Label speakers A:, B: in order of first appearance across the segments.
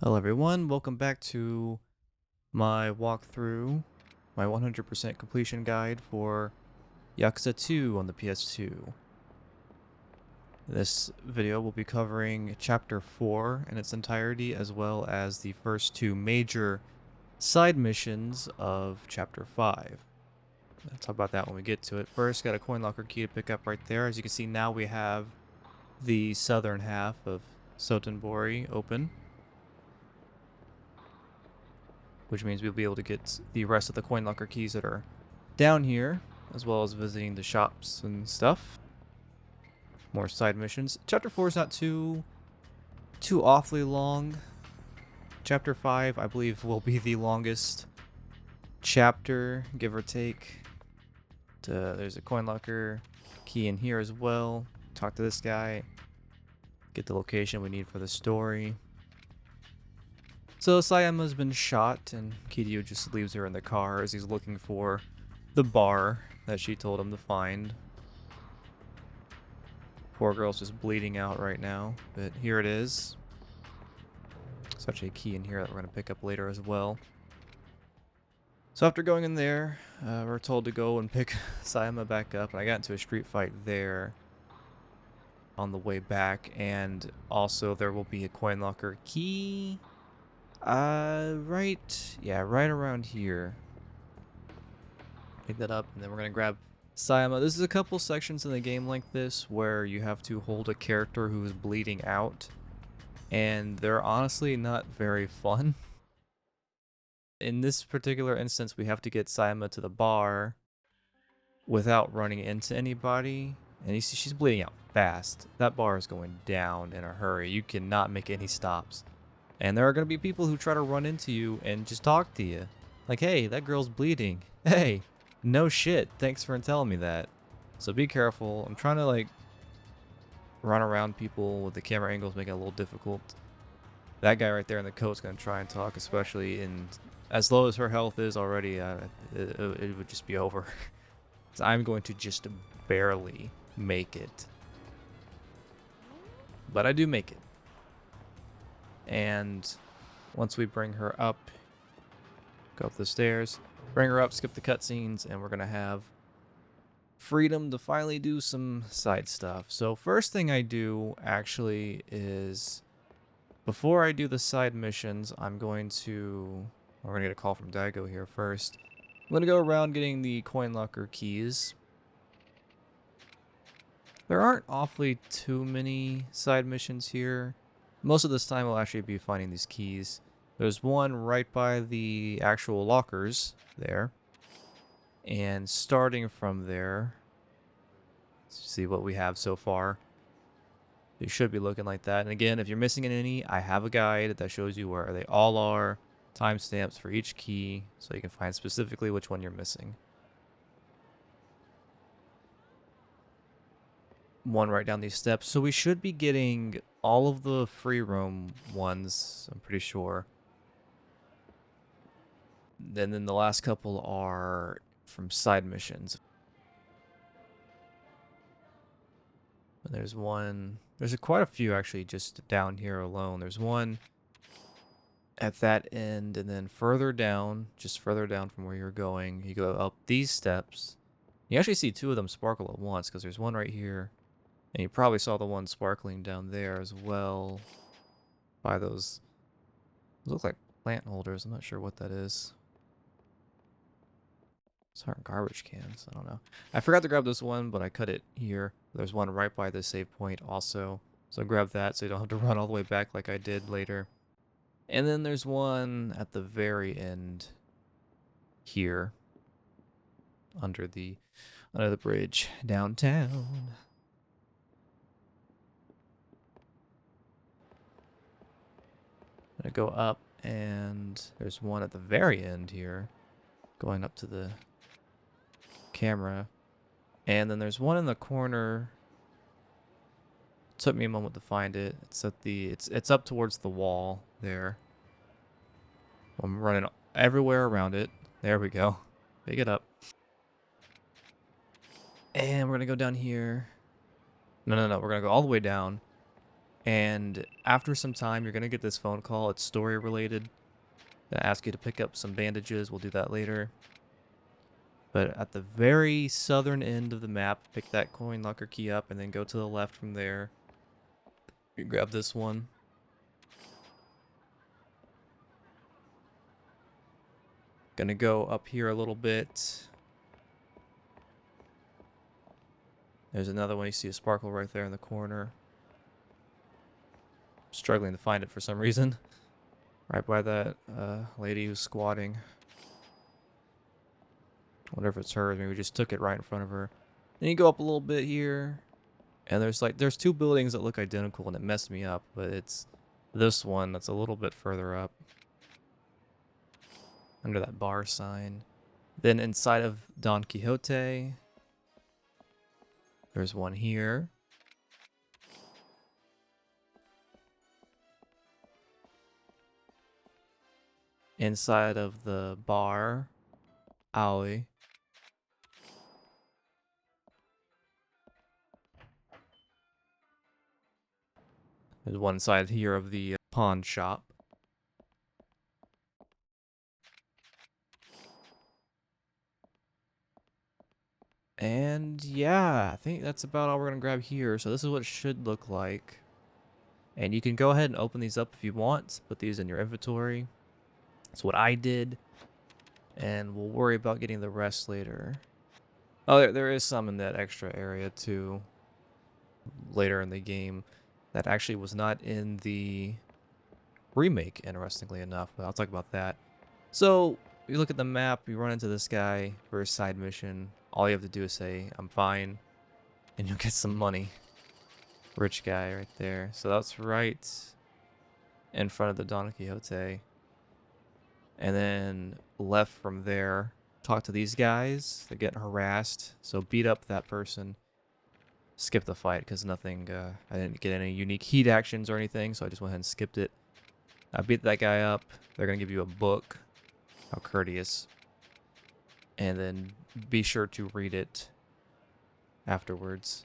A: Hello everyone, welcome back to my walkthrough, my 100% completion guide for Yakuza 2 on the PS2. This video will be covering Chapter 4 in its entirety, as well as the first two major side missions of Chapter 5. I'll talk about that when we get to it. First, got a coin locker key to pick up right there. As you can see, now we have the southern half of Sotenbori open, which means we'll be able to get the rest of the coin locker keys that are down here, as well as visiting the shops and stuff. More side missions. Chapter 4 is not too awfully long. Chapter 5, I believe, will be the longest chapter, give or take. There's a coin locker key in here as well. Talk to this guy. Get the location we need for the story. So Sayama's been shot, and Kiryu just leaves her in the car as he's looking for the bar that she told him to find. Poor girl's just bleeding out right now, but here it is. Such a key in here that we're going to pick up later as well. So after going in there, we're told to go and pick Sayama back up, and I got into a street fight there on the way back, and also there will be a coin locker key. Right around here. Pick that up, and then we're gonna grab Sayama. This is a couple sections in the game like this where you have to hold a character who is bleeding out, and they're honestly not very fun. In this particular instance, we have to get Sayama to the bar without running into anybody, and you see she's bleeding out fast. That bar is going down in a hurry. You cannot make any stops. And there are going to be people who try to run into you and just talk to you. Like, hey, that girl's bleeding. Hey, no shit. Thanks for telling me that. So be careful. I'm trying to, like, run around people with the camera angles, making it a little difficult. That guy right there in the coat's going to try and talk, especially in as low as her health is already. It would just be over. So I'm going to just barely make it. But I do make it. And once we bring her up, go up the stairs, bring her up, skip the cutscenes, and we're going to have freedom to finally do some side stuff. So first thing I do actually is, before I do the side missions, we're going to get a call from Daigo here first. I'm going to go around getting the coin locker keys. There aren't awfully too many side missions here. Most of this time we'll actually be finding these keys. There's one right by the actual lockers there. And starting from there, let's see what we have so far. They should be looking like that. And again, if you're missing any, I have a guide that shows you where they all are, timestamps for each key, so you can find specifically which one you're missing. One right down these steps. So we should be getting all of the free roam ones, I'm pretty sure. And then the last couple are from side missions. And there's one, there's quite a few actually just down here alone. There's one at that end, and then further down, just further down from where you're going, you go up these steps. You actually see two of them sparkle at once, because there's one right here. And you probably saw the one sparkling down there as well by those look like plant holders. I'm not sure what that is. These aren't garbage cans. I don't know. I forgot to grab this one, but I cut it here. There's one right by the save point also. So grab that so you don't have to run all the way back like I did later. And then there's one at the very end here under the bridge downtown. I'm gonna go up, and there's one at the very end here, going up to the camera. And then there's one in the corner. It took me a moment to find it. It's at it's up towards the wall there. I'm running everywhere around it. There we go. Pick it up. And we're gonna go down here. No. We're gonna go all the way down. And after some time, you're going to get this phone call. It's story related. Gonna ask you to pick up some bandages. We'll do that later. But at the very southern end of the map, pick that coin locker key up and then go to the left from there. You grab this one. Gonna go up here a little bit. There's another one. You see a sparkle right there in the corner. Struggling to find it for some reason. Right by that lady who's squatting. Wonder if it's hers. Maybe we just took it right in front of her. Then you go up a little bit here. And there's two buildings that look identical and it messed me up. But it's this one that's a little bit further up. Under that bar sign. Then inside of Don Quixote. There's one here. Inside of the bar alley. There's one side here of the pawn shop. And yeah, I think that's about all we're going to grab here. So this is what it should look like. And you can go ahead and open these up if you want. Put these in your inventory. That's what I did. And we'll worry about getting the rest later. Oh, there is some in that extra area too. Later in the game. That actually was not in the remake, interestingly enough. But I'll talk about that. So, you look at the map, you run into this guy for a side mission. All you have to do is say, I'm fine. And you'll get some money. Rich guy right there. So that's right in front of the Don Quixote. And then left from there, talk to these guys. They're getting harassed. So beat up that person. Skip the fight because nothing, I didn't get any unique heat actions or anything. So I just went ahead and skipped it. I beat that guy up. They're going to give you a book. How courteous. And then be sure to read it afterwards.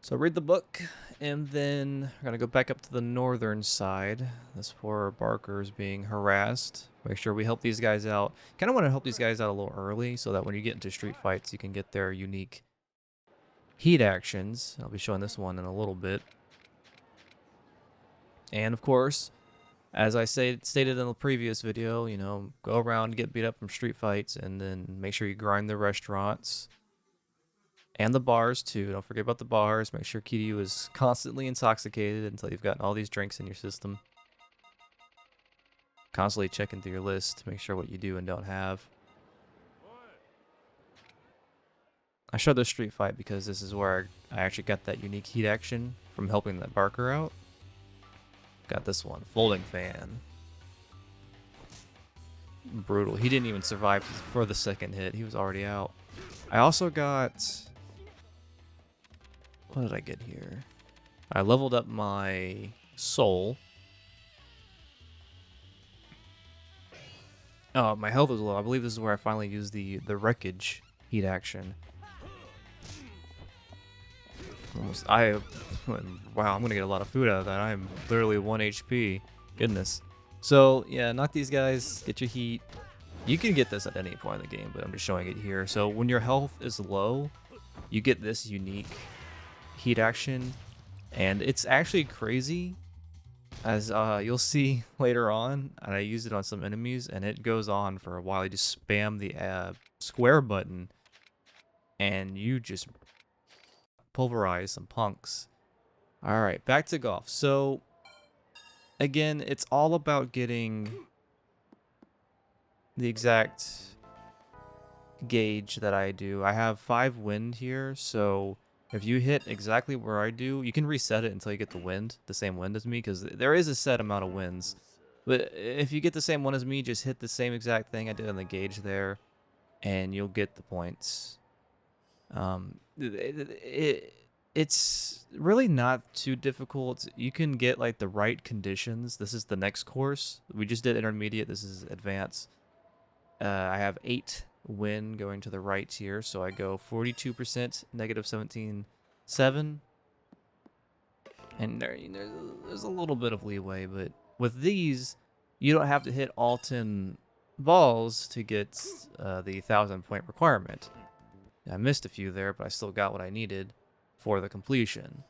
A: So read the book, and then we're going to go back up to the northern side. This poor Barker is being harassed. Make sure we help these guys out. Kind of want to help these guys out a little early so that when you get into street fights, you can get their unique heat actions. I'll be showing this one in a little bit. And of course, as I stated in the previous video, you know, go around, get beat up from street fights, and then make sure you grind the restaurants. And the bars, too. Don't forget about the bars. Make sure Kiryu is constantly intoxicated until you've gotten all these drinks in your system. Constantly checking through your list to make sure what you do and don't have. I showed this street fight because this is where I actually got that unique heat action from helping that Barker out. Got this one. Folding fan. Brutal. He didn't even survive for the second hit. He was already out. I also got... What did I get here? I leveled up my soul. Oh, my health was low. I believe this is where I finally used the wreckage heat action. Wow, I'm gonna get a lot of food out of that. I'm literally 1 HP. Goodness. So yeah, knock these guys. Get your heat. You can get this at any point in the game, but I'm just showing it here. So when your health is low, you get this unique heat action, and it's actually crazy, as you'll see later on. And I used it on some enemies, and it goes on for a while. You just spam the square button, and you just pulverize some punks. All right, back to golf. So again, it's all about getting the exact gauge that I do. I have 5 wind here, so if you hit exactly where I do, you can reset it until you get the wind, the same wind as me, because there is a set amount of winds. But if you get the same one as me, just hit the same exact thing I did on the gauge there, and you'll get the points. It's really not too difficult. You can get like the right conditions. This is the next course. We just did intermediate. This is advanced. I have 8 wind going to the right here, so I go 42%, negative 17.7, And there's a little bit of leeway, but with these, you don't have to hit all 10 balls to get the 1,000-point requirement. I missed a few there, but I still got what I needed for the completion.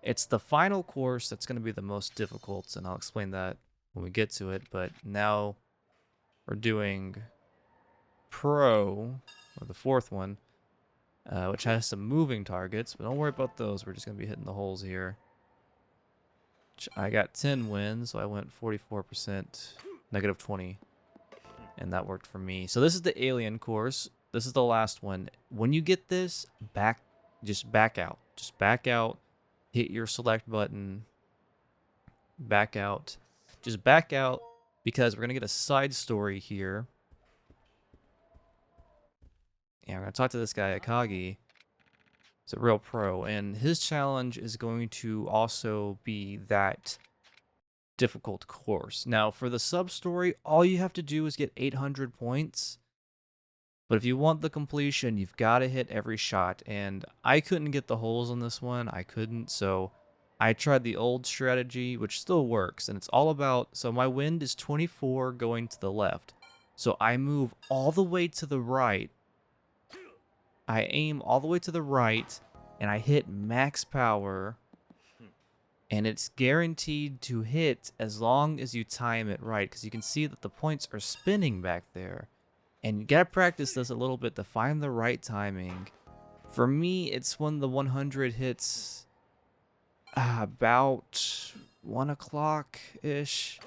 A: It's the final course that's going to be the most difficult, and I'll explain that when we get to it. But now we're doing Pro, or the fourth one, which has some moving targets, but don't worry about those. We're just going to be hitting the holes here. I got 10 wins, so I went 44%, negative 20, and that worked for me. So this is the alien course. This is the last one. When you get this, just back out. Just back out, hit your select button, back out. Just back out, because we're going to get a side story here. Yeah, we're going to talk to this guy, Akagi. He's a real pro, and his challenge is going to also be that difficult course. Now, for the sub-story, all you have to do is get 800 points. But if you want the completion, you've got to hit every shot. And I couldn't get the holes on this one. I couldn't, so I tried the old strategy, which still works. And it's all about, so my wind is 24 going to the left. So I move all the way to the right. I aim all the way to the right, and I hit max power, and it's guaranteed to hit as long as you time it right, because you can see that the points are spinning back there, and you gotta practice this a little bit to find the right timing. For me, it's when the 100 hits about 1 o'clock-ish.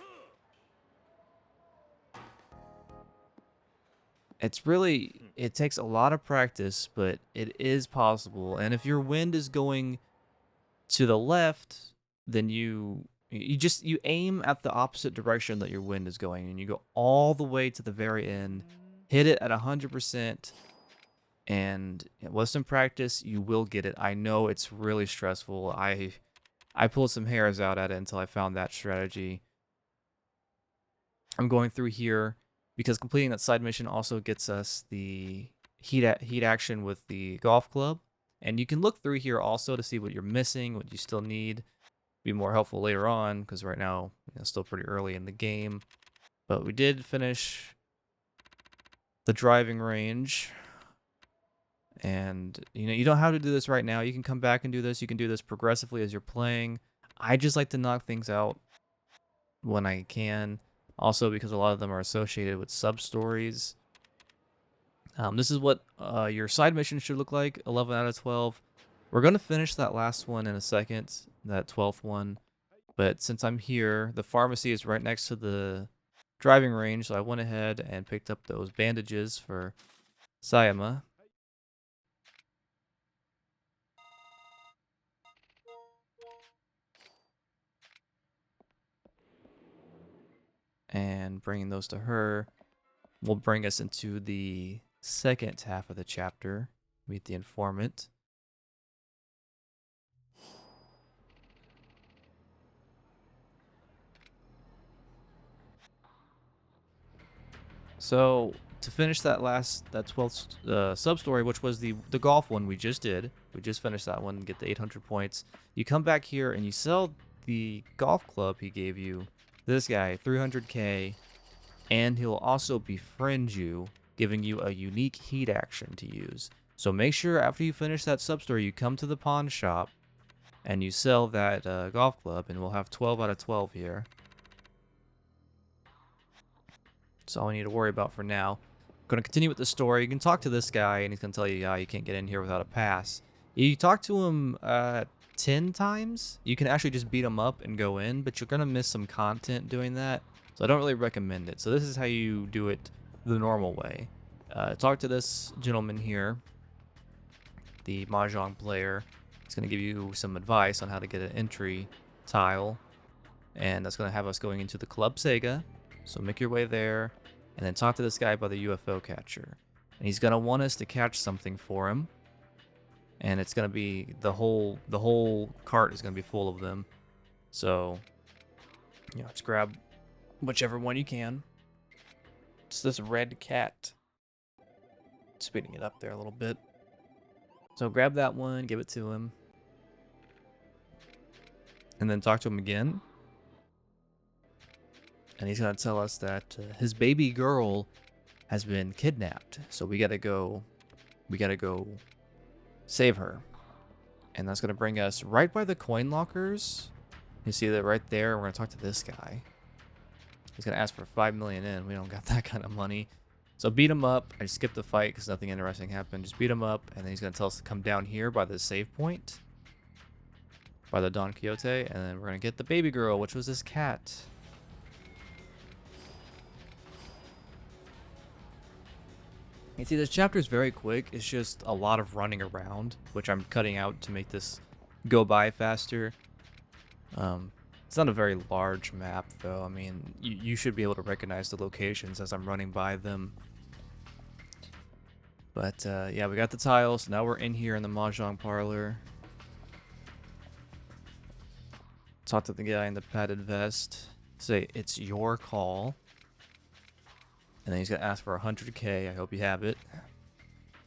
A: It's really, it takes a lot of practice, but it is possible. And if your wind is going to the left, then you aim at the opposite direction that your wind is going, and you go all the way to the very end, hit it at 100%, and with some practice, you will get it. I know it's really stressful. I pulled some hairs out at it until I found that strategy. I'm going through here because completing that side mission also gets us the heat action with the golf club. And you can look through here also to see what you're missing, what you still need. Be more helpful later on, because right now it's still pretty early in the game. But we did finish the driving range. And you don't have to do this right now. You can come back and do this. You can do this progressively as you're playing. I just like to knock things out when I can. Also, because a lot of them are associated with sub-stories. This is what your side mission should look like, 11 out of 12. We're going to finish that last one in a second, that 12th one. But since I'm here, the pharmacy is right next to the driving range, so I went ahead and picked up those bandages for Sayama. And bringing those to her will bring us into the second half of the chapter. Meet the informant. So to finish that 12th sub-story, which was the golf one we just did, we just finished that one and get the 800 points. You come back here and you sell the golf club he gave you, this guy, 300k, and he'll also befriend you, giving you a unique heat action to use. So make sure after you finish that sub-story, you come to the pawn shop and you sell that golf club, and we'll have 12 out of 12 here. That's all we need to worry about for now. I'm going to continue with the story. You can talk to this guy, and he's going to tell you, you can't get in here without a pass. You talk to him 10 times, you can actually just beat him up and go in, but you're going to miss some content doing that, so I don't really recommend it. So this is how you do it the normal way. Talk to this gentleman here, the Mahjong player. He's going to give you some advice on how to get an entry tile, and that's going to have us going into the Club Sega. So make your way there, and then talk to this guy by the UFO catcher. And he's going to want us to catch something for him. And it's going to be, the whole cart is going to be full of them. So, just grab whichever one you can. It's this red cat. Speeding it up there a little bit. So grab that one, give it to him. and then talk to him again. And he's gonna tell us that his baby girl has been kidnapped. So we gotta go save her. And that's gonna bring us right by the coin lockers. You see that right there. We're gonna talk to this guy. He's gonna ask for 5 million in. We don't got that kind of money. So beat him up. I skipped the fight because nothing interesting happened. Just beat him up, and then he's gonna tell us to come down here by the save point, by the Don Quixote, and then we're gonna get the baby girl, which was this cat. You see, this chapter is very quick. It's just a lot of running around, which I'm cutting out to make this go by faster. It's not a very large map, though. I mean, you should be able to recognize the locations as I'm running by them. But, yeah, we got the tiles. Now we're in here in the Mahjong parlor. Talk to the guy in the padded vest. Say, it's your call. And then he's gonna ask for 100K. I hope you have it.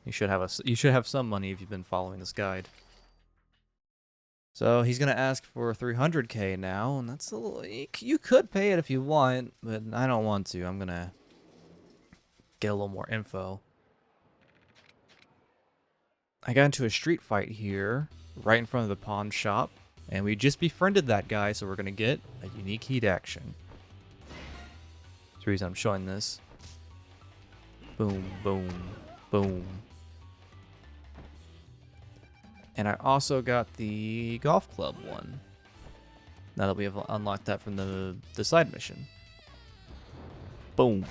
A: You should have some money if you've been following this guide. So he's gonna ask for 300K now, and that's a little. You could pay it if you want, but I don't want to. I'm gonna get a little more info. I got into a street fight here, right in front of the pawn shop, and we just befriended that guy, so we're gonna get a unique heat action. That's the reason I'm showing this. Boom, boom, boom. And I also got the golf club one. Now that we have unlocked that from the side mission. Boom.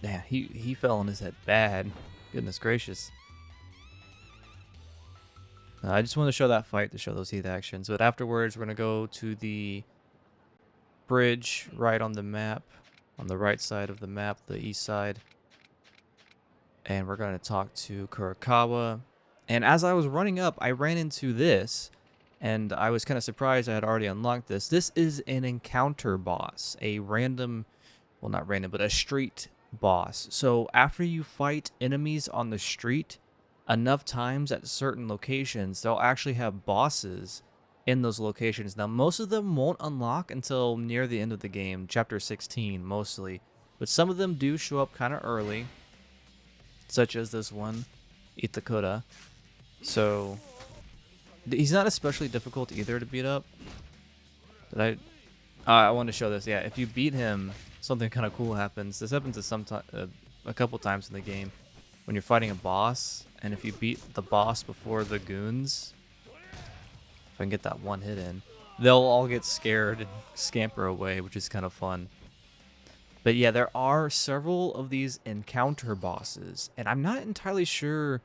A: Yeah, he fell on his head bad. Goodness gracious. I just wanted to show that fight to show those heat actions. But afterwards, we're going to go to the bridge right on the map, on the right side of the map, the east side. And we're going to talk to Kurokawa. And as I was running up, I ran into this, and I was kind of surprised I had already unlocked this. This is an encounter boss, a random, well, not random, but a street boss. So after you fight enemies on the street enough times at certain locations, they'll actually have bosses in those locations. Now, most of them won't unlock until near the end of the game, chapter 16 mostly, but some of them do show up kind of early, such as this one, Itakura. So he's not especially difficult either to beat up. But I want to show this. Yeah, if you beat him, something kind of cool happens. This happens a couple times in the game when you're fighting a boss, and if you beat the boss before the goons, if I can get that one hit in, they'll all get scared and scamper away, which is kind of fun. But yeah, there are several of these encounter bosses, and I'm not entirely sure.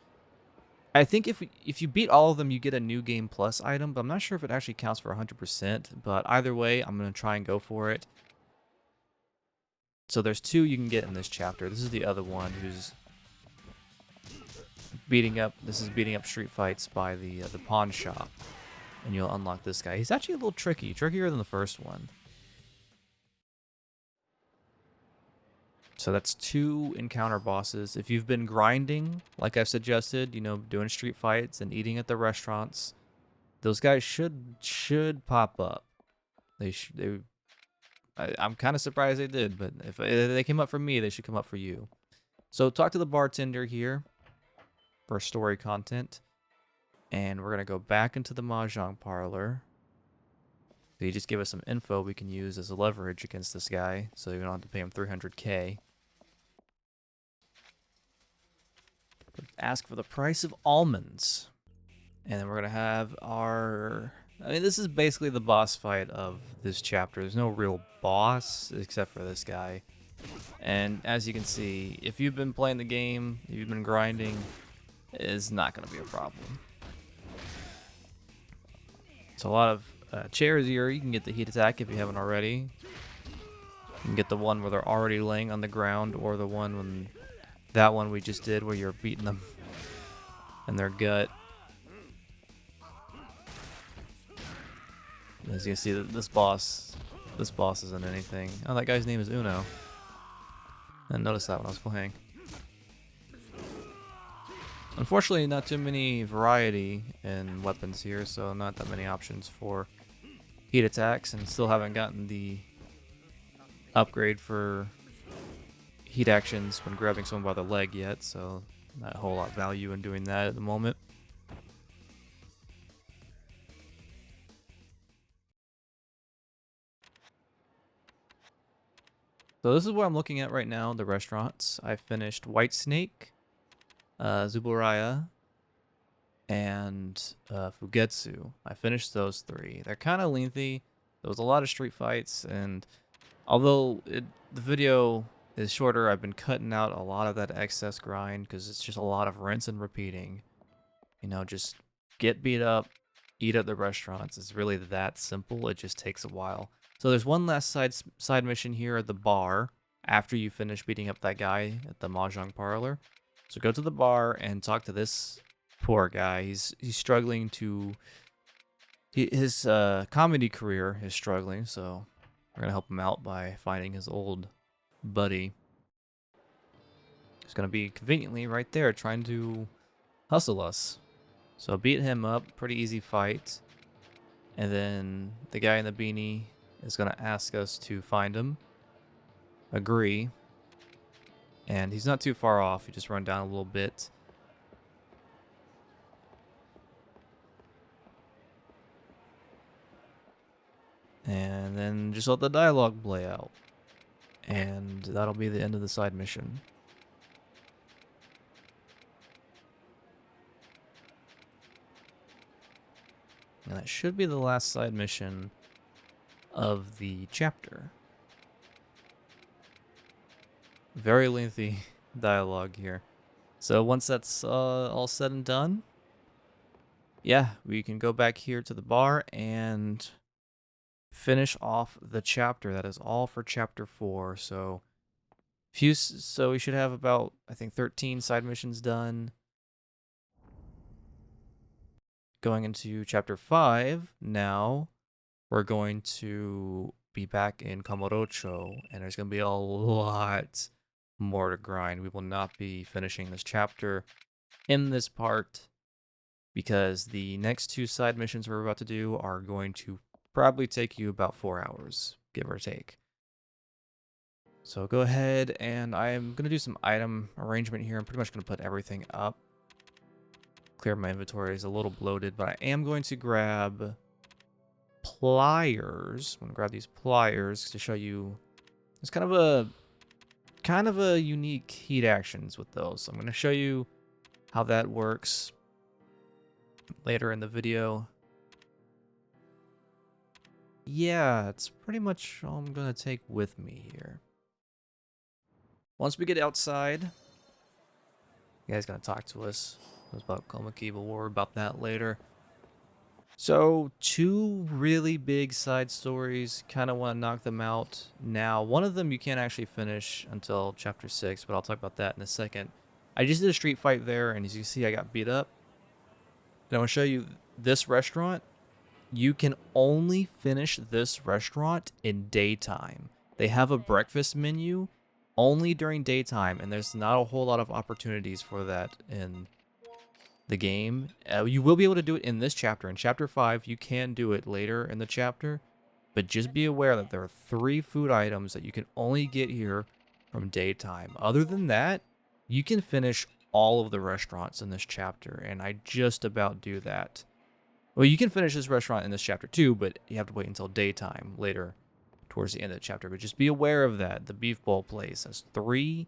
A: I think if you beat all of them, you get a new game plus item, but I'm not sure if it actually counts for 100%. But either way, I'm going to try and go for it. So there's two you can get in this chapter. This is the other one who's beating up. This is beating up street fights by the pawn shop, and you'll unlock this guy. He's actually a little trickier than the first one. So that's two encounter bosses. If you've been grinding, like I've suggested, you know, doing street fights and eating at the restaurants, those guys should pop up. I'm kind of surprised they did, but if they came up for me, they should come up for you. So talk to the bartender here for story content, and we're gonna go back into the Mahjong parlor. So you just give us some info we can use as a leverage against this guy, so we don't have to pay him 300K. Ask for the price of almonds. And then we're going to have our... I mean, this is basically the boss fight of this chapter. There's no real boss except for this guy. And as you can see, if you've been playing the game, if you've been grinding, it's not going to be a problem. So a lot of chairs here. You can get the heat attack if you haven't already. You can get the one where they're already laying on the ground, or the one when... That one we just did where you're beating them in their gut. As you can see, this boss isn't anything. Oh, that guy's name is Uno. I didn't notice that when I was playing. Unfortunately, not too many variety in weapons here, so not that many options for heat attacks, and still haven't gotten the upgrade for heat actions when grabbing someone by the leg yet, so not a whole lot of value in doing that at the moment. So this is what I'm looking at right now, the restaurants. I finished White Snake, Zuburaya, and Fugetsu. I finished those 3. They're kind of lengthy. There was a lot of street fights, and although the video is shorter, I've been cutting out a lot of that excess grind because it's just a lot of rinse and repeating. You know, just get beat up, eat at the restaurants. It's really that simple. It just takes a while. So there's one last side mission here at the bar after you finish beating up that guy at the mahjong parlor. So go to the bar and talk to this poor guy. He's struggling to his comedy career is struggling, so we're gonna help him out by finding his old buddy. He's gonna be conveniently right there trying to hustle us. So beat him up, pretty easy fight. And then the guy in the beanie is gonna ask us to find him. Agree. And he's not too far off, you just run down a little bit. And then just let the dialogue play out. And that'll be the end of the side mission. And that should be the last side mission of the chapter. Very lengthy dialogue here. So once that's all said and done, yeah, we can go back here to the bar and finish off the chapter. That is all for chapter 4. So we should have about, I think, 13 side missions done. Going into chapter 5 now, we're going to be back in Kamurocho, and there's going to be a lot more to grind. We will not be finishing this chapter in this part because the next 2 side missions we're about to do are going to probably take you about 4 hours, give or take. So go ahead, and I'm going to do some item arrangement here. I'm pretty much going to put everything up. Clear my inventory is a little bloated, but I am going to grab pliers. I'm going to grab these pliers to show you. There's kind of a unique heat actions with those. So I'm going to show you how that works later in the video. Yeah, it's pretty much all I'm going to take with me here. Once we get outside, you guys going to talk to us. It was about Komaki, but we'll worry about that later. So 2 really big side stories, kind of want to knock them out now. One of them you can't actually finish until chapter 6, but I'll talk about that in a second. I just did a street fight there, and as you can see, I got beat up. And I want to show you this restaurant. You can only finish this restaurant in daytime. They have a breakfast menu only during daytime, and there's not a whole lot of opportunities for that in the game. You will be able to do it in this chapter. In chapter 5, you can do it later in the chapter, but just be aware that there are 3 food items that you can only get here from daytime. Other than that, you can finish all of the restaurants in this chapter, and I just about do that. Well, you can finish this restaurant in this chapter too, but you have to wait until daytime later towards the end of the chapter. But just be aware of that. The beef bowl place has 3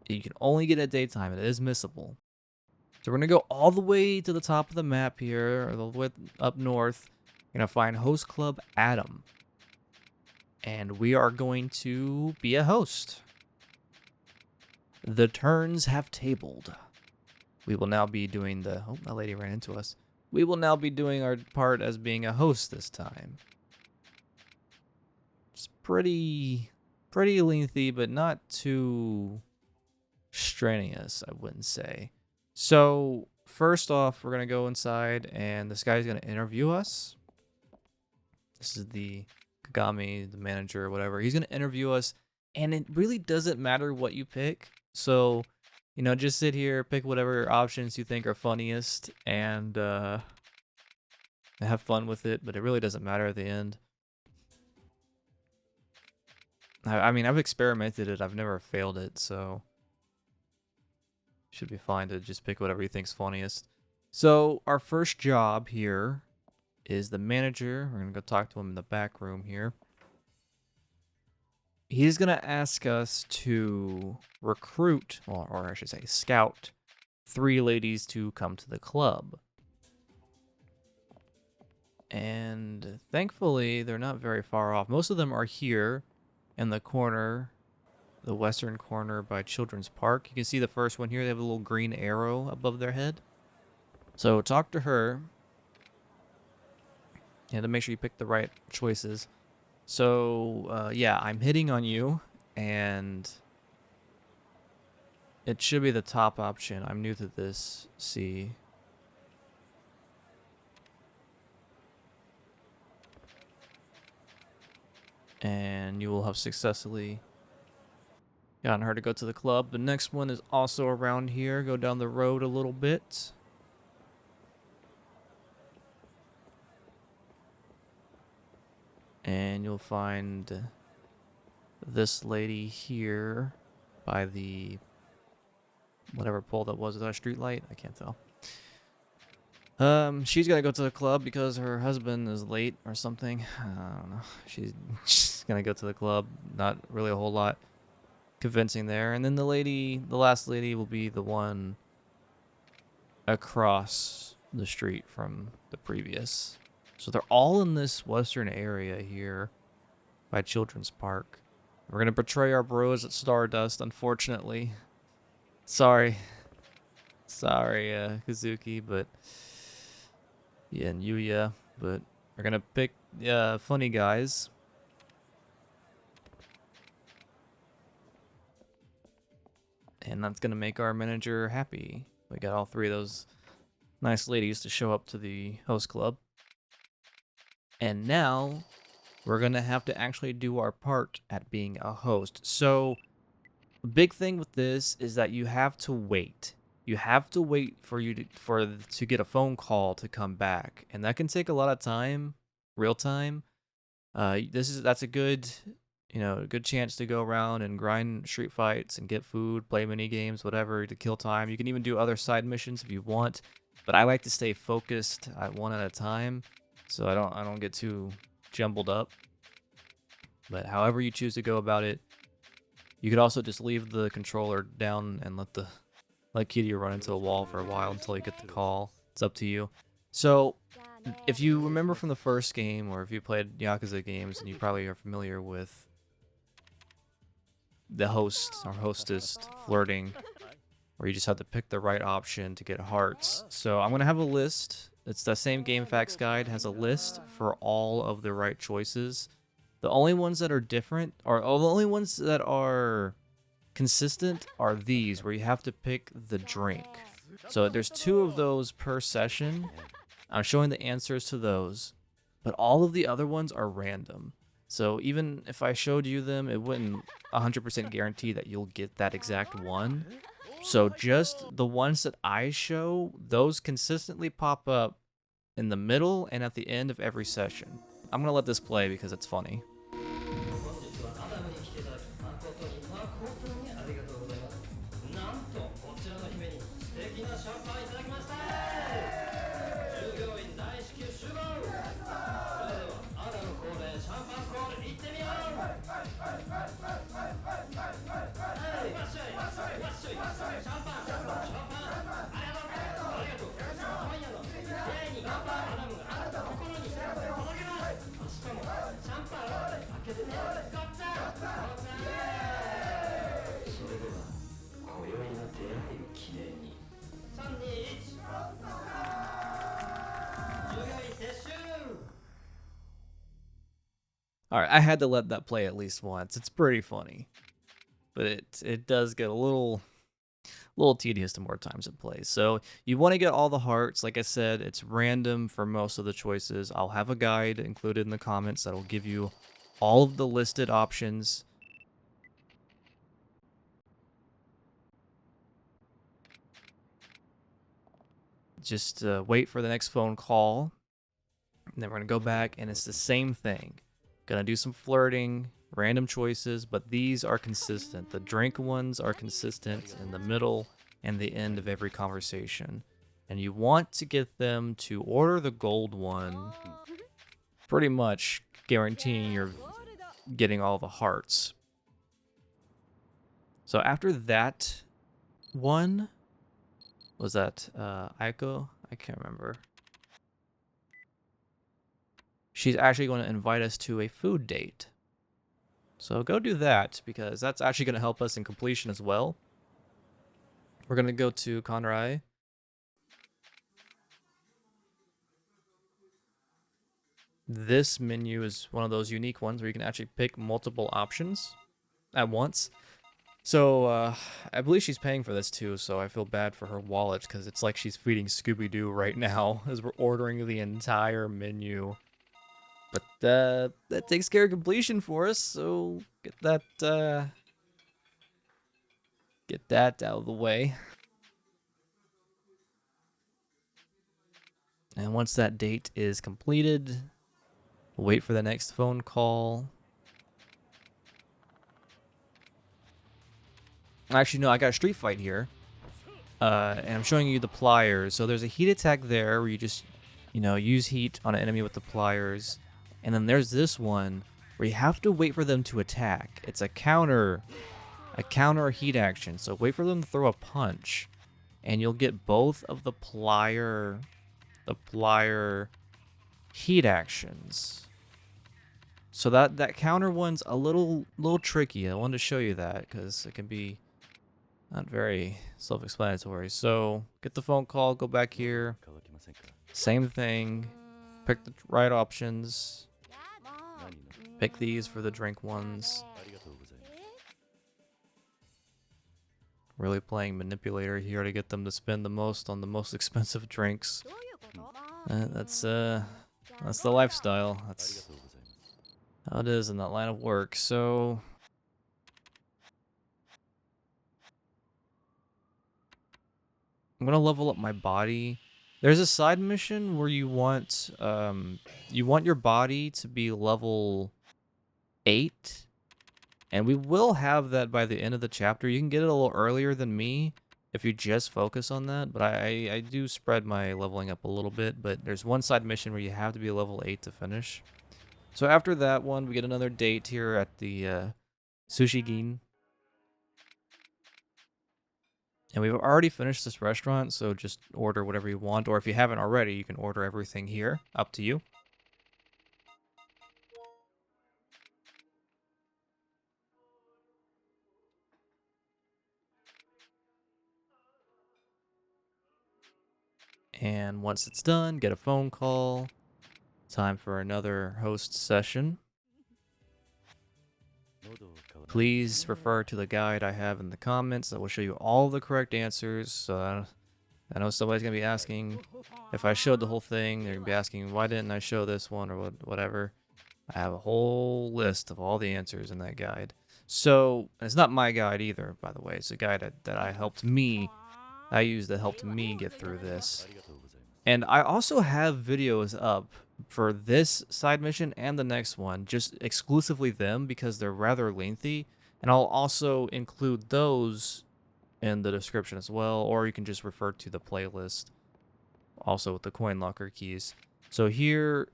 A: you can only get at daytime. It is missable. So we're going to go all the way to the top of the map here, or the way up north. We're going to find Host Club Adam. And we are going to be a host. The turns have tabled. We will now be doing the... Oh, that lady ran into us. We will now be doing our part as being a host this time. It's pretty lengthy, but not too strenuous, I wouldn't say. So, first off, we're going to go inside, and this guy's going to interview us. This is the Kagami, the manager, or whatever. He's going to interview us, and it really doesn't matter what you pick. So, You know, just sit here, pick whatever options you think are funniest, and have fun with it, but it really doesn't matter at the end. I mean, I've experimented it, I've never failed it, so should be fine to just pick whatever you think's funniest. So our first job here is the manager. We're gonna go talk to him in the back room here. He's gonna ask us to recruit, or I should say scout, 3 ladies to come to the club. And thankfully, they're not very far off. Most of them are here in the corner, the western corner by Children's Park. You can see the first one here. They have a little green arrow above their head. So talk to her. And to make sure you pick the right choices. So, yeah, I'm hitting on you. And it should be the top option. I'm new to this. See. And you will have successfully gotten her to go to the club. The next one is also around here. Go down the road a little bit. And you'll find this lady here by the whatever pole that was. Is that a street light? I can't tell. She's gonna go to the club because her husband is late or something. I don't know. She's gonna go to the club. Not really a whole lot convincing there. And then the last lady will be the one across the street from the previous. So they're all in this western area here by Children's Park. We're gonna betray our bros at Stardust, unfortunately. Sorry, Kazuki, but yeah, and Yuya, but we're gonna pick funny guys. And that's gonna make our manager happy. We got all 3 of those nice ladies to show up to the host club. And now we're gonna have to actually do our part at being a host. So the big thing with this is that you have to wait. You have to wait for you to get a phone call to come back, and that can take a lot of time, real time. That's a good, good chance to go around and grind street fights and get food, play mini games, whatever to kill time. You can even do other side missions if you want, but I like to stay focused at one at a time, so I don't get too jumbled up. But however you choose to go about it, you could also just leave the controller down and let Kiryu run into a wall for a while until you get the call. It's up to you. So, if you remember from the first game, or if you played Yakuza games, and you probably are familiar with the host or hostess flirting, where you just have to pick the right option to get hearts. So I'm going to have a list. It's the same Game Facts guide, has a list for all of the right choices. The only ones that are different, or the only ones that are consistent are these, where you have to pick the drink. So there's 2 of those per session. I'm showing the answers to those, but all of the other ones are random. So even if I showed you them, it wouldn't 100% guarantee that you'll get that exact one. So just the ones that I show, those consistently pop up in the middle and at the end of every session. I'm gonna let this play because it's funny. Alright, I had to let that play at least once. It's pretty funny. But it does get a little tedious the more times it plays. So you want to get all the hearts. Like I said, it's random for most of the choices. I'll have a guide included in the comments that'll give you all of the listed options. just wait for the next phone call. And then we're going to go back, and it's the same thing. Gonna do some flirting, random choices, but these are consistent. The drink ones are consistent in the middle and the end of every conversation. And you want to get them to order the gold one, pretty much guaranteeing you're getting all the hearts. So after that one, was that Aiko? I can't remember. She's actually going to invite us to a food date. So go do that, because that's actually going to help us in completion as well. We're going to go to Konrai. This menu is one of those unique ones where you can actually pick multiple options at once. So I believe she's paying for this too, so I feel bad for her wallet, because it's like she's feeding Scooby-Doo right now as we're ordering the entire menu. But that takes care of completion for us, so get that out of the way. And once that date is completed, we'll wait for the next phone call. Actually, no, I got a street fight here. And I'm showing you the pliers. So there's a heat attack there where you just, use heat on an enemy with the pliers. And then there's this one where you have to wait for them to attack. It's a counter heat action. So wait for them to throw a punch, and you'll get both of the plier heat actions. So that counter one's a little tricky. I wanted to show you that because it can be not very self-explanatory. So get the phone call, go back here, same thing, pick the right options. Pick these for the drink ones. Really playing manipulator here to get them to spend the most on the most expensive drinks. That's the lifestyle. That's how it is in that line of work. So I'm gonna level up my body. There's a side mission where you want your body to be level 8, and we will have that by the end of the chapter. You can get it a little earlier than me if you just focus on that, but I do spread my leveling up a little bit. But there's one side mission where you have to be level 8 to finish. So after that one, we get another date here at the Sushi Gin. And we've already finished this restaurant, so just order whatever you want, or if you haven't already, you can order everything here, up to you. And once it's done, get a phone call. Time for another host session. Please refer to the guide I have in the comments that will show you all the correct answers. I know somebody's going to be asking if I showed the whole thing. They're going to be asking, why didn't I show this one or whatever. I have a whole list of all the answers in that guide. So, it's not my guide either, by the way. It's a guide that I used that helped me get through this. And I also have videos up for this side mission and the next one, just exclusively them, because they're rather lengthy. And I'll also include those in the description as well, or you can just refer to the playlist, also with the coin locker keys. So here,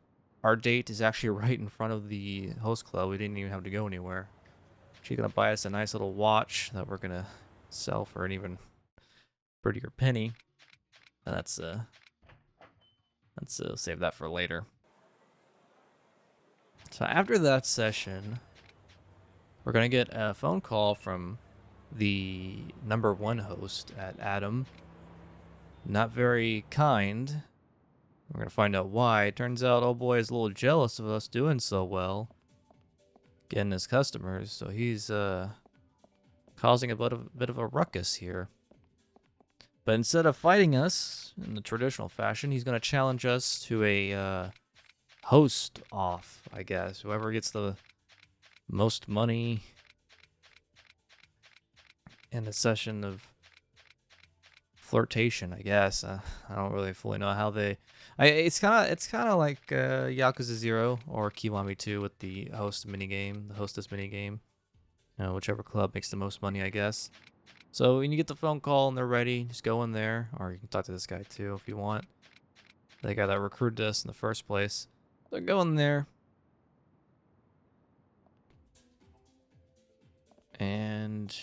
A: our date is actually right in front of the host club. We didn't even have to go anywhere. She's gonna buy us a nice little watch that we're gonna sell for an even prettier penny. And let's save that for later. So after that session, we're gonna get a phone call from the #1 host at Adam. Not very kind. We're gonna find out why. It turns out old boy is a little jealous of us doing so well, getting his customers, so he's causing a bit of a ruckus here. But instead of fighting us in the traditional fashion, he's gonna challenge us to a host off, I guess. Whoever gets the most money in a session of flirtation, I guess. I don't really fully know how they. It's kind of like Yakuza 0 or Kiwami 2 with the host minigame, the hostess minigame. You know, whichever club makes the most money, I guess. So when you get the phone call and they're ready, just go in there, or you can talk to this guy too if you want. The guy that recruited us in the first place. So go in there. And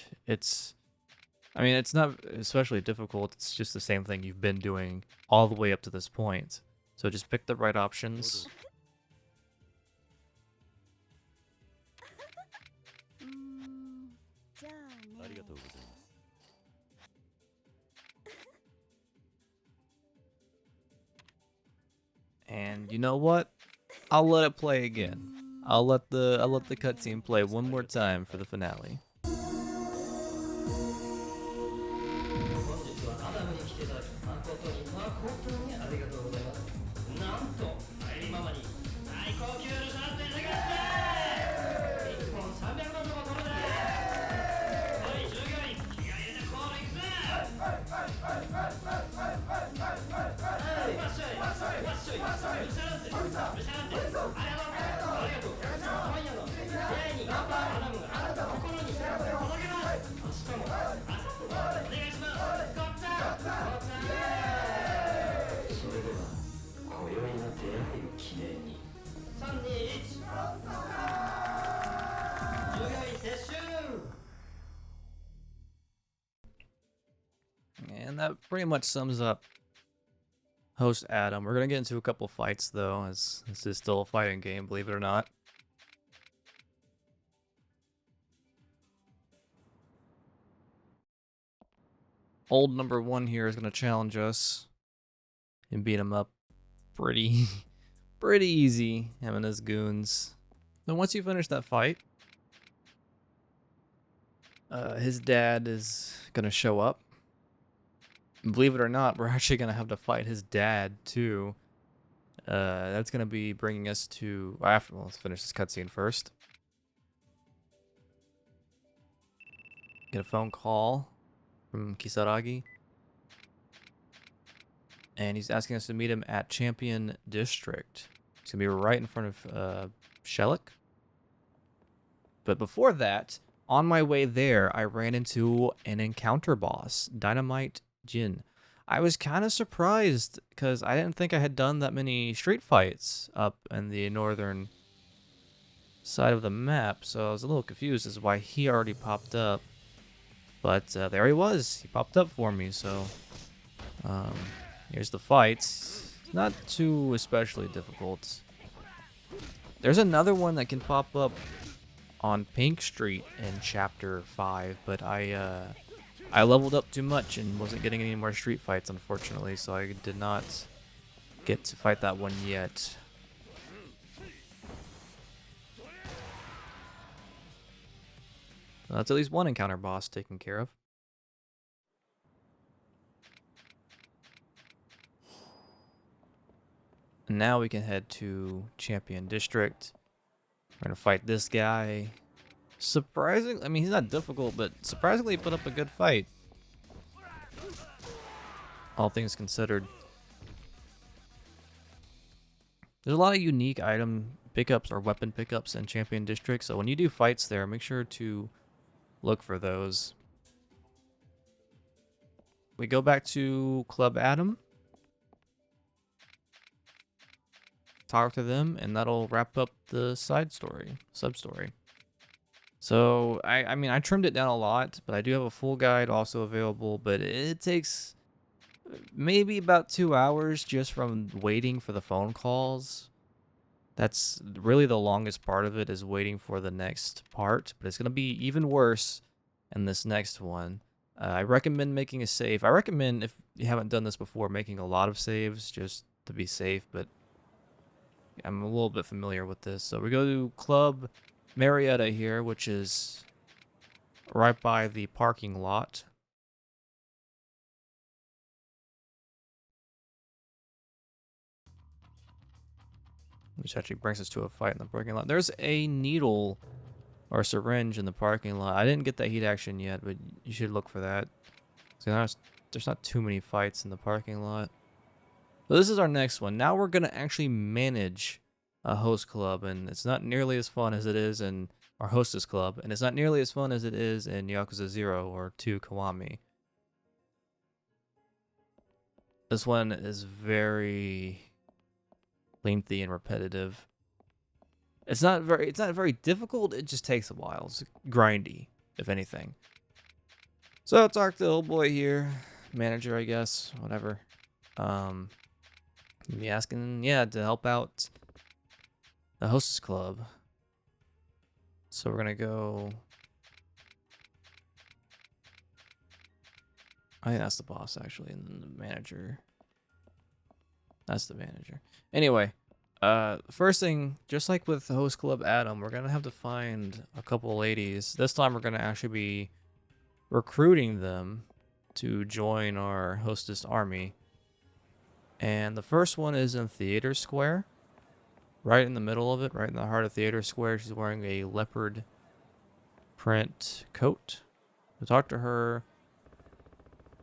A: I mean, it's not especially difficult. It's just the same thing you've been doing all the way up to this point. So just pick the right options. And you know what? I'll let it play again. I'll let the cutscene play one more time for the finale. And that pretty much sums up Host Adam. We're gonna get into a couple fights though, as this is still a fighting game, believe it or not. Old number 1 here is gonna challenge us and beat him up pretty pretty easy, him and his goons. Then once you finish that fight, his dad is gonna show up. And believe it or not, we're actually gonna have to fight his dad too. That's gonna be bringing us to well, let's finish this cutscene first. Get a phone call from Kisaragi, and he's asking us to meet him at Champion District. It's gonna be right in front of Shelik. But before that, on my way there, I ran into an encounter boss, Dynamite Jin. I was kind of surprised because I didn't think I had done that many street fights up in the northern side of the map, so I was a little confused as to why he already popped up. But there he was. He popped up for me, so here's the fights. Not too especially difficult. There's another one that can pop up on Pink Street in Chapter 5, but I leveled up too much and wasn't getting any more street fights, unfortunately, so I did not get to fight that one yet. That's at least one encounter boss taken care of. And now we can head to Champion District. We're gonna fight this guy. Surprising, I mean, he's not difficult, but surprisingly put up a good fight. All things considered. There's a lot of unique item pickups or weapon pickups in Champion District, so when you do fights there, make sure to look for those. We go back to Club Adam. Talk to them, and that'll wrap up the sub-story. So, I mean, I trimmed it down a lot, but I do have a full guide also available, but it takes maybe about 2 hours just from waiting for the phone calls. That's really the longest part of it, is waiting for the next part, but it's going to be even worse in this next one. I recommend making a save. I recommend, if you haven't done this before, making a lot of saves just to be safe, but I'm a little bit familiar with this. So we go to Club Marietta here, which is right by the parking lot. Which actually brings us to a fight in the parking lot. There's a needle or syringe in the parking lot. I didn't get that heat action yet, but you should look for that. So there's not too many fights in the parking lot. So this is our next one. Now we're gonna actually manage a host club, and it's not nearly as fun as it is in our hostess club, and it's not nearly as fun as it is in Yakuza 0 or 2 Kiwami. This one is very lengthy and repetitive. It's not very difficult, it just takes a while. It's grindy, if anything. So I'll talk to the old boy here, manager, I guess, whatever. Be asking, yeah, to help out the hostess club. So we're gonna go. I think that's the boss actually, and then the manager. That's the manager. Anyway, first thing, just like with the host club Adam, we're gonna have to find a couple ladies. This time we're gonna actually be recruiting them to join our hostess army. And the first one is in Theater Square. Right in the middle of it, right in the heart of Theater Square. She's wearing a leopard print coat. We'll talk to her.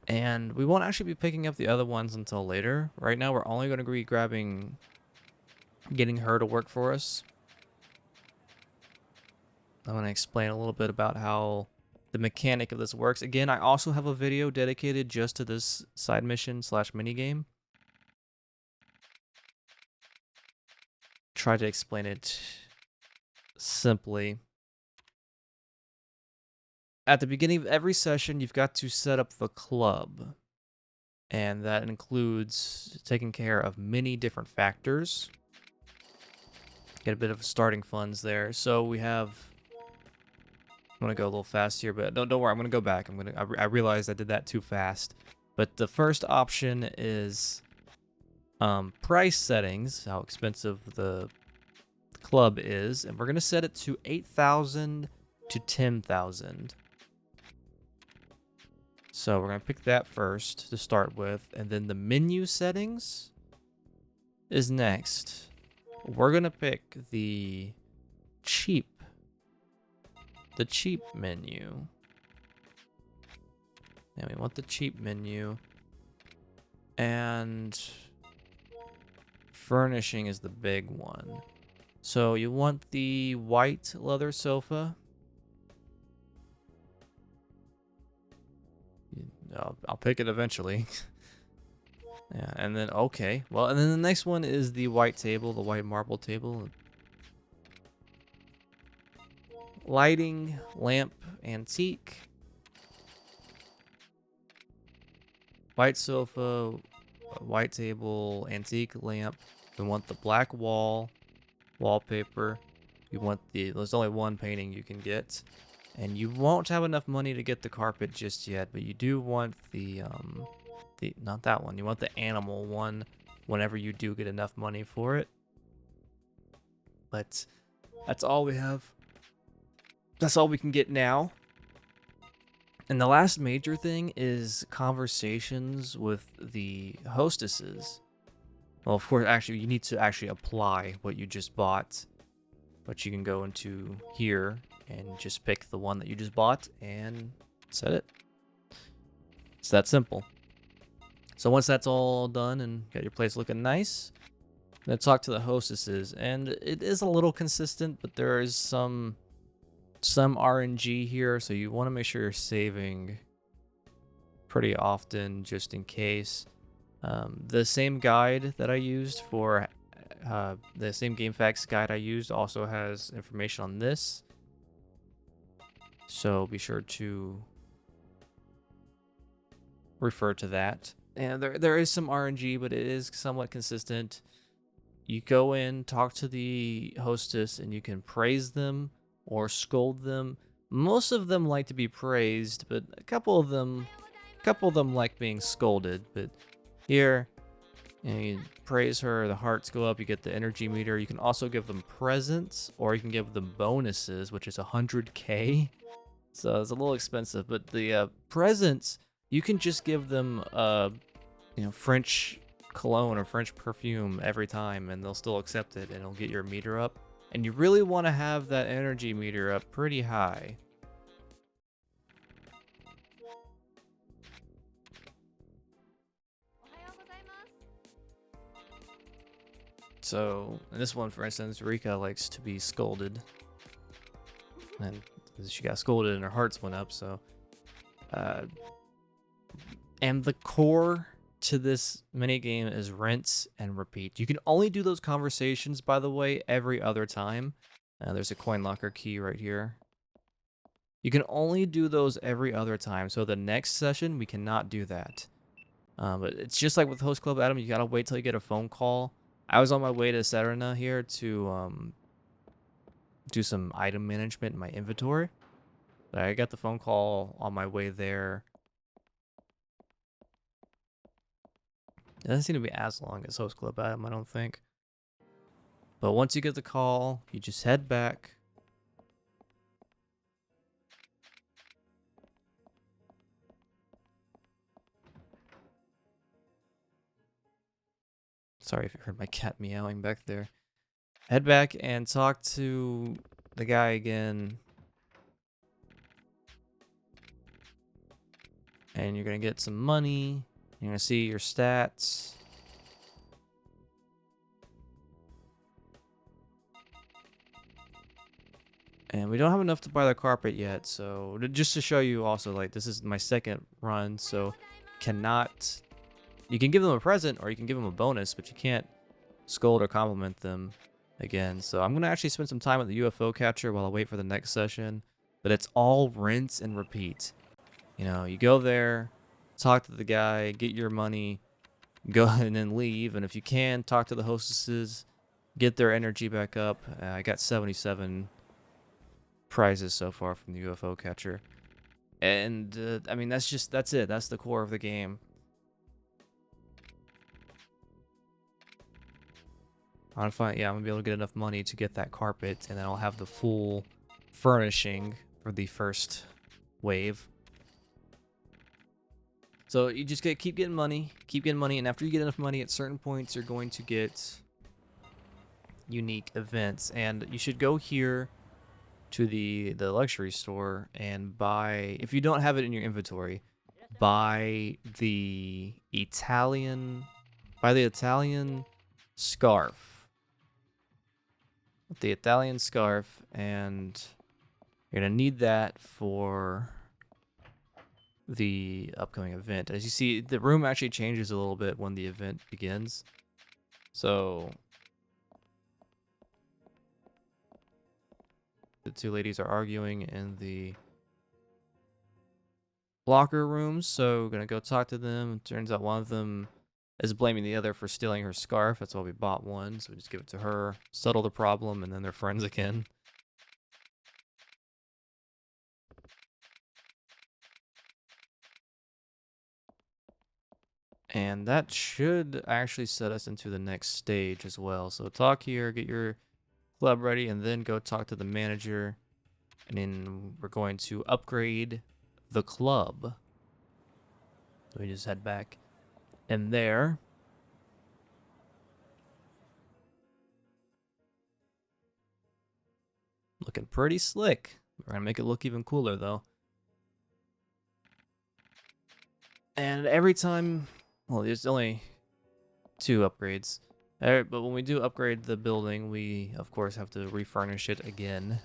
A: And we won't actually be picking up the other ones until later. Right now, we're only going to be getting her to work for us. I'm going to explain a little bit about how the mechanic of this works. Again, I also have a video dedicated just to this side mission / minigame. Try to explain it simply. At the beginning of every session, you've got to set up the club. And that includes taking care of many different factors. Get a bit of starting funds there. So we have... I'm going to go a little fast here, but don't worry, I'm going to go back. I realized I did that too fast. But the first option is price settings, how expensive the club is. And we're going to set it to 8,000 to 10,000. So we're going to pick that first to start with. And then the menu settings is next. We're going to pick the cheap menu. And we want the cheap menu. And furnishing is the big one. So you want the white leather sofa. I'll pick it eventually. Yeah, and then, okay. Well, and then the next one is the white table, the white marble table. Lighting, lamp, antique. White sofa, white table, antique lamp. We want the black wallpaper. You want there's only one painting you can get. And you won't have enough money to get the carpet just yet, but you do want not that one. You want the animal one whenever you do get enough money for it. But that's all we have. That's all we can get now. And the last major thing is conversations with the hostesses. Well, of course, actually, you need to actually apply what you just bought. But you can go into here and just pick the one that you just bought and set it. It's that simple. So once that's all done and got your place looking nice, then talk to the hostesses. And it is a little consistent, but there is some RNG here, so you want to make sure you're saving pretty often just in case. The same guide that I used for the same GameFAQs guide I used also has information on this, so be sure to refer to that. And there is some RNG, but it is somewhat consistent. You go in, talk to the hostess, and you can praise them or scold them. Most of them like to be praised, but a couple of them like being scolded. But here, you praise her, the hearts go up, you get the energy meter. You can also give them presents, or you can give them bonuses, which is 100k. So it's a little expensive, but the presents, you can just give them French cologne or French perfume every time, and they'll still accept it, and it'll get your meter up. And you really want to have that energy meter up pretty high. So in this one, for instance, Rika likes to be scolded, and she got scolded and her hearts went up. So, and the core to this minigame is rinse and repeat. You can only do those conversations, by the way, every other time. There's a coin locker key right here. You can only do those every other time. So the next session, we cannot do that. But it's just like with Host Club Adam, you gotta wait till you get a phone call. I was on my way to Serena here to do some item management in my inventory. But I got the phone call on my way there. It doesn't seem to be as long as Host Club Adam, I don't think. But once you get the call, you just head back. Sorry if you heard my cat meowing back there. Head back and talk to the guy again. And you're going to get some money. You're going to see your stats. And we don't have enough to buy the carpet yet. So just to show you also, like, this is my second run. So cannot... You can give them a present or you can give them a bonus, but you can't scold or compliment them again. So I'm going to actually spend some time at the UFO catcher while I wait for the next session. But it's all rinse and repeat. You know, you go there, talk to the guy, get your money, go and then leave. And if you can, talk to the hostesses, get their energy back up. I got 77 prizes so far from the UFO catcher. And, I mean, that's it. That's the core of the game. I'm gonna be able to get enough money to get that carpet, and then I'll have the full furnishing for the first wave. So you just keep getting money, and after you get enough money, at certain points you're going to get unique events, and you should go here to the luxury store and buy, if you don't have it in your inventory, buy the Italian scarf. The Italian scarf, and you're gonna need that for the upcoming event. As you see, the room actually changes a little bit when the event begins. So the two ladies are arguing in the locker rooms, so we're gonna go talk to them. It turns out one of them is blaming the other for stealing her scarf. That's why we bought one, so we just give it to her, settle the problem, and then they're friends again. And that should actually set us into the next stage as well. So talk here, get your club ready, and then go talk to the manager. And then we're going to upgrade the club. So we just head back. And there, looking pretty slick. We're gonna make it look even cooler though. And every time, well, there's only 2 upgrades. But when we do upgrade the building, we of course have to refurnish it again.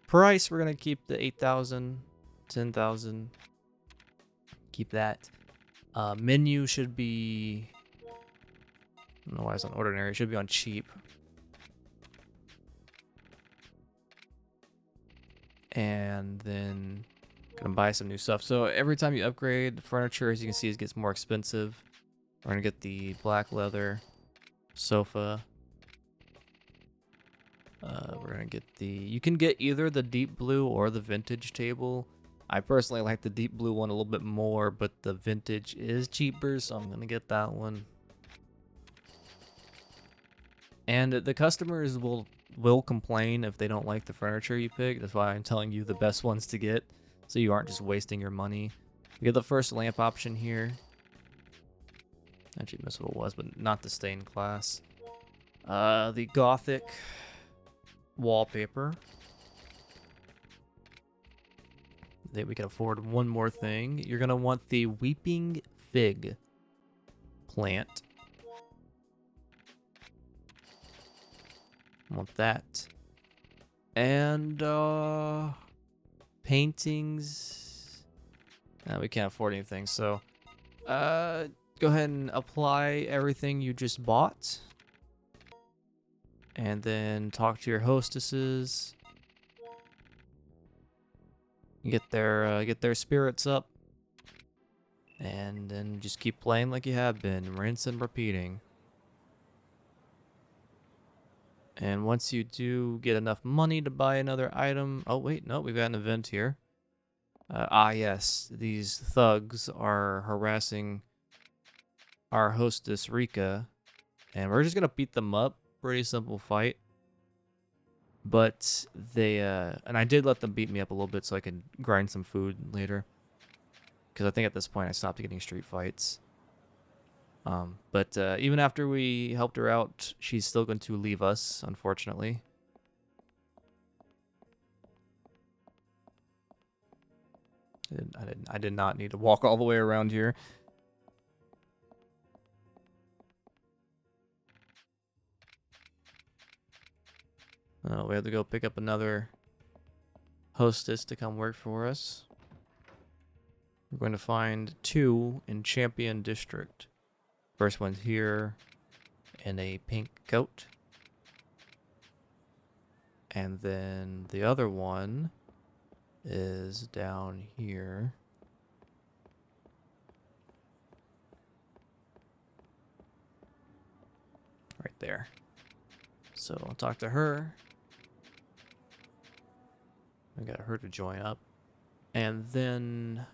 A: Price, we're gonna keep the 8,000, 10,000. Keep that. Menu should be, I don't know why it's on ordinary. It should be on cheap. And then gonna buy some new stuff. So every time you upgrade furniture, as you can see, it gets more expensive. We're gonna get the black leather sofa. We're gonna get the, you can get either the deep blue or the vintage table. I personally like the deep blue one a little bit more, but the vintage is cheaper, so I'm gonna get that one. And the customers will complain if they don't like the furniture you pick. That's why I'm telling you the best ones to get, so you aren't just wasting your money. We get the first lamp option here. Actually, missed what it was, but not the stained glass. The gothic wallpaper. That we can afford one more thing. You're gonna want the weeping fig plant. I want that. And paintings. We can't afford anything, so go ahead and apply everything you just bought. And then talk to your hostesses. Get their spirits up. And then just keep playing like you have been. Rinse and repeating. And once you do get enough money to buy another item... Oh, wait, no, we've got an event here. Yes, these thugs are harassing our hostess, Rika. And we're just going to beat them up. Pretty simple fight. But they... and I did let them beat me up a little bit so I could grind some food later. Because I think at this point I stopped getting street fights. But even after we helped her out, she's still going to leave us, unfortunately. I did not need to walk all the way around here. We have to go pick up another hostess to come work for us. We're going to find 2 in Champion District. First one's here in a pink coat. And then the other one is down here. Right there. So I'll talk to her. I got her to join up. And then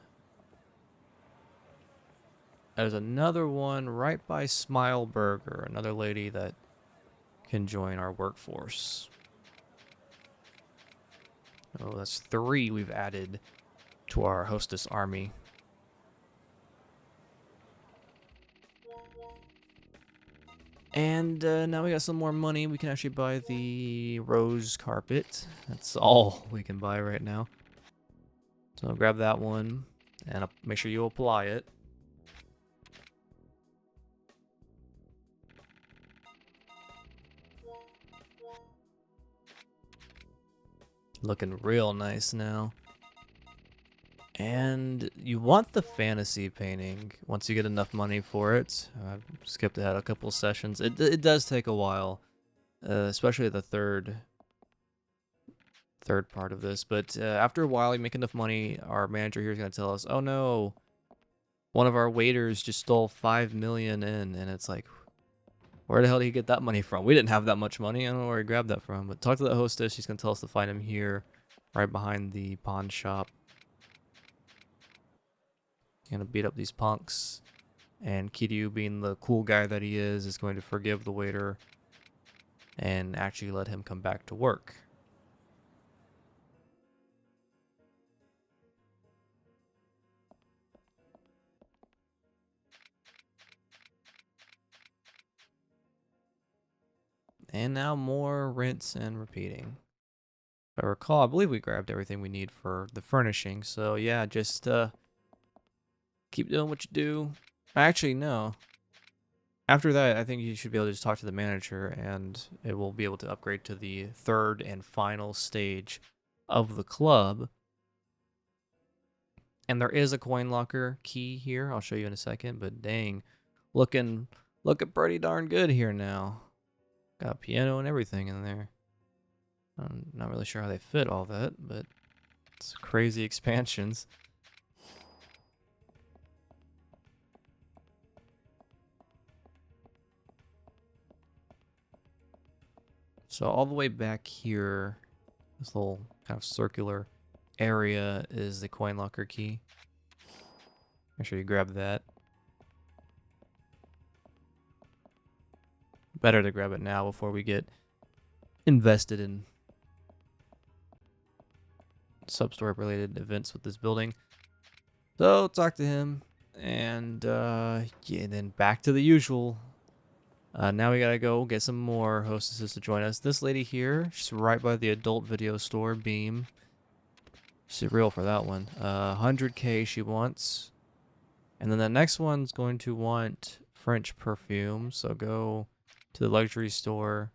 A: there's another one right by Smile Burger, another lady that can join our workforce. Oh, that's 3 we've added to our hostess army. And now we got some more money. We can actually buy the rose carpet. That's all we can buy right now. So I'll grab that one and make sure you apply it. Looking real nice now. And you want the fantasy painting once you get enough money for it. I skipped ahead a couple sessions. It does take a while, especially the third part of this. But after a while, you make enough money, our manager here is going to tell us, oh no, one of our waiters just stole 5 million in. And it's like, where the hell did he get that money from? We didn't have that much money. I don't know where he grabbed that from. But talk to the hostess. She's going to tell us to find him here, right behind the pawn shop. Gonna beat up these punks, and Kiryu, being the cool guy that he is going to forgive the waiter and actually let him come back to work. And now more rinse and repeating. If I recall, I believe we grabbed everything we need for the furnishing, so yeah, just keep doing what you do. Actually, no. After that, I think you should be able to just talk to the manager, and it will be able to upgrade to the 3rd and final stage of the club. And there is a coin locker key here. I'll show you in a second, but dang, looking pretty darn good here now. Got a piano and everything in there. I'm not really sure how they fit all that, but it's crazy expansions. So all the way back here, this little kind of circular area is the coin locker key. Make sure you grab that. Better to grab it now before we get invested in sub-story related events with this building. So talk to him, and yeah, and then back to the usual. Now we gotta go get some more hostesses to join us. This lady here, she's right by the adult video store, Beam. She's real for that one. 100K she wants. And then the next one's going to want French perfume. So go to the luxury store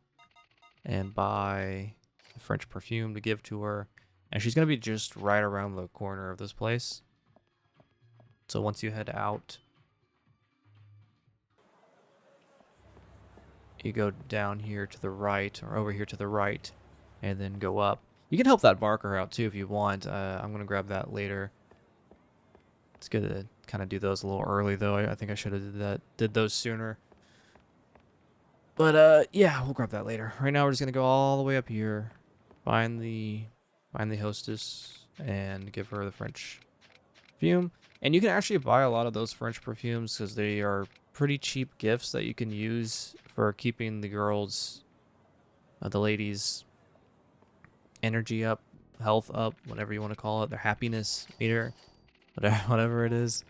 A: and buy the French perfume to give to her. And she's going to be just right around the corner of this place. So once you head out, you go down here to the right, or over here to the right, and then go up. You can help that marker out too if you want. I'm going to grab that later. It's good to kind of do those a little early, though. I think I should have did those sooner. But yeah, we'll grab that later. Right now, we're just gonna go all the way up here, find the hostess, and give her the French perfume. And you can actually buy a lot of those French perfumes because they are pretty cheap gifts that you can use for keeping the girls, the ladies' energy up, health up, whatever you want to call it, their happiness meter, whatever it is.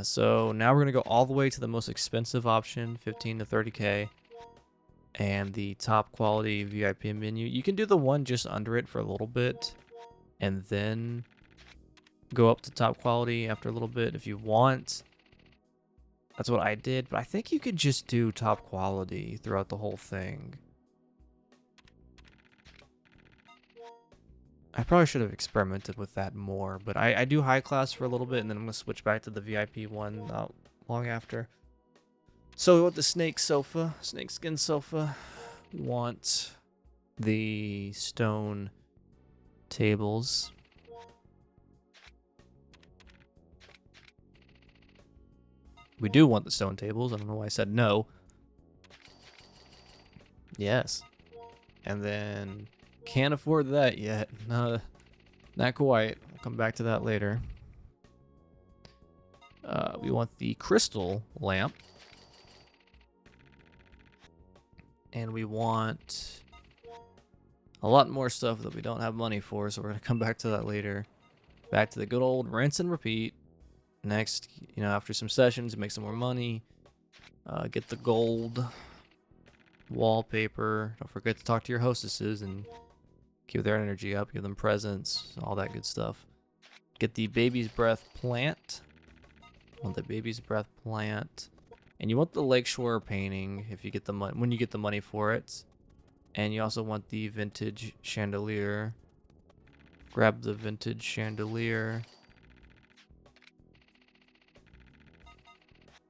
A: So now we're going to go all the way to the most expensive option, 15 to 30k, and the top quality VIP menu. You can do the one just under it for a little bit, and then go up to top quality after a little bit if you want. That's what I did, but I think you could just do top quality throughout the whole thing. I probably should have experimented with that more, but I do high class for a little bit, and then I'm going to switch back to the VIP one not long after. So we want the snake skin sofa. We want the stone tables. We do want the stone tables. I don't know why I said no. Yes. And then can't afford that yet. Not quite. I'll come back to that later. We want the crystal lamp. And we want a lot more stuff that we don't have money for, so we're going to come back to that later. Back to the good old rinse and repeat. Next, you know, after some sessions, make some more money. Get the gold wallpaper. Don't forget to talk to your hostesses and keep their energy up. Give them presents, all that good stuff. Get the baby's breath plant. Want the baby's breath plant. And you want the lakeshore painting if you get the money when you get the money for it. And you also want the vintage chandelier. Grab the vintage chandelier.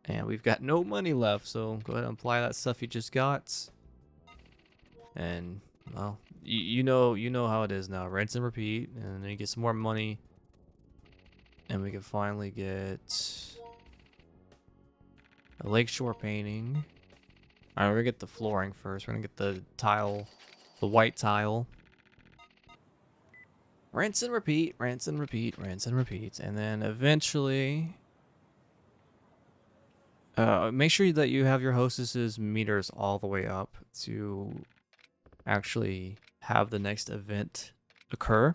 A: And we've got no money left, so go ahead and apply that stuff you just got. And well, you know how it is now. Rinse and repeat, and then you get some more money, and we can finally get a lakeshore painting. All right, we're gonna get the flooring first. We're gonna get the tile, the white tile. Rinse and repeat, rinse and repeat, rinse and repeat, and then eventually. Make sure that you have your hostess's meters all the way up to actually have the next event occur,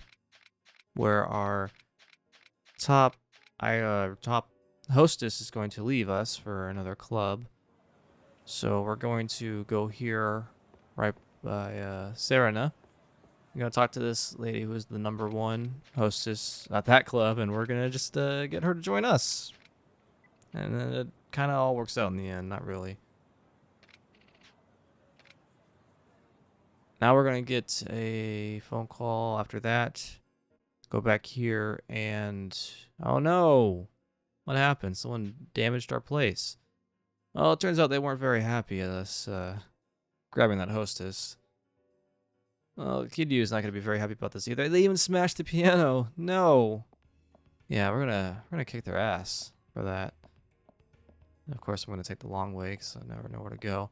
A: where our top hostess is going to leave us for another club. So we're going to go here right by Serena. I'm going to talk to this lady who is the #1 hostess at that club, and we're going to just get her to join us. And then it kind of all works out in the end, not really. Now we're going to get a phone call after that. Go back here and... oh no! What happened? Someone damaged our place. Well, it turns out they weren't very happy at us grabbing that hostess. Well, Kidyu is not going to be very happy about this either. They even smashed the piano. No! Yeah, we're gonna kick their ass for that. Of course, I'm going to take the long way because I never know where to go.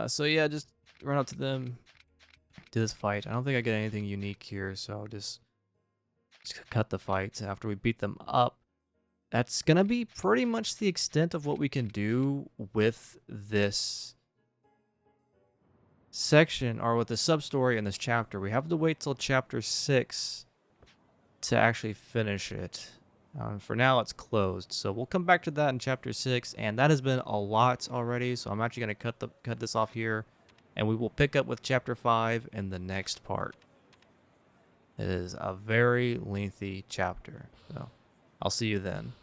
A: So yeah, just run up to them, do this fight. I don't think I get anything unique here, so I'll just cut the fight after we beat them up. That's going to be pretty much the extent of what we can do with this section, or with the sub-story in this chapter. We have to wait till chapter 6 to actually finish it. For now, it's closed, so we'll come back to that in chapter 6, and that has been a lot already, so I'm actually going to cut this off here, and we will pick up with chapter 5 in the next part. It is a very lengthy chapter, so I'll see you then.